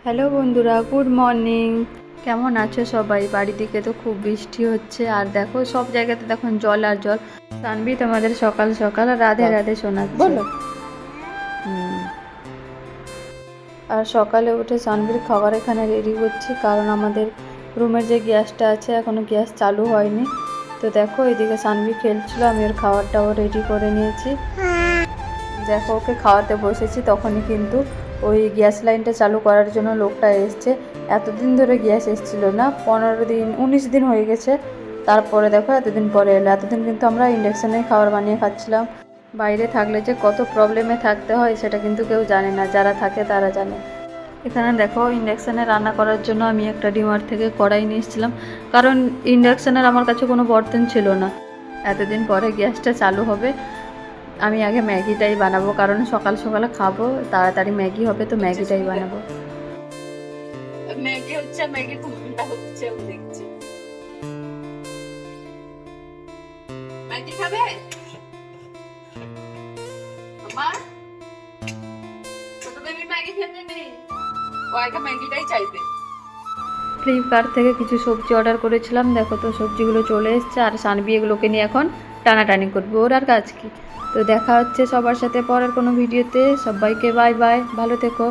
Hello বন্ধুরা, good morning. কেমন আছো সবাই? বাড়ি দিকে তো খুব বৃষ্টি হচ্ছে, আর দেখো সব জায়গাতে দেখো জল আর জল। তানভি তোমাদের সকাল সকাল রাধে রাধে শোনাচ্ছে। হুম। আর সকালে উঠে সানভির খাবার এখানে রেডি করছি, কারণ আমাদের রুমের যে গ্যাসটা আছে এখনও গ্যাস চালু হয়নি। তো দেখো এদিকে সানভি খেলছিল, আমি ওর খাবারটাও রেডি করে নিয়েছি। দেখো ওকে খাওয়াতে বসেছি, তখনই কিন্তু ওই গ্যাস লাইনটা চালু করার জন্য লোকটা এসছে। এতদিন ধরে গ্যাস এসেছিলো না, 15 দিন 19 দিন হয়ে গেছে। তারপরে দেখো এতদিন পরে এলো। এতদিন কিন্তু আমরা ইন্ডাকশানে খাবার বানিয়ে খাচ্ছিলাম। বাইরে থাকলে যে কত প্রবলেমে থাকতে হয় সেটা কিন্তু কেউ জানে না, যারা থাকে তারা জানে। এখানে দেখো ইন্ডাকশানে রান্না করার জন্য আমি একটা ডিমার্ট থেকে কড়াই নিয়ে এসেছিলাম, কারণ ইন্ডাকশানের আমার কাছে কোনো বর্তন ছিল না। এতদিন পরে গ্যাসটা চালু হবে। আমি আগে ম্যাগিটাই বানাবো, কারণ সকাল সকালে খাবো, তাড়াতাড়ি ম্যাগি হবে, তো ম্যাগিটাই বানাবো। ম্যাগি হচ্ছে, ম্যাগি কোনটা হচ্ছে আমি দেখছি। ম্যাগি খাবে মামা? ছোট বেবি ম্যাগি খেতে নেই, ও আগে ম্যাগিটাই চাইবে। ফ্লিপকার্ট থেকে কিছু সবজি অর্ডার করেছিলাম, দেখো তো সবজিগুলো চলে এসছে। আর সানবি এগুলোকে নিয়ে এখন টানাটানি করবো, ওর আর কাজ কি। তো দেখা হচ্ছে সবার সাথে পরের কোনো ভিডিওতে। সবাইকে বাই বাই, ভালো থেকো।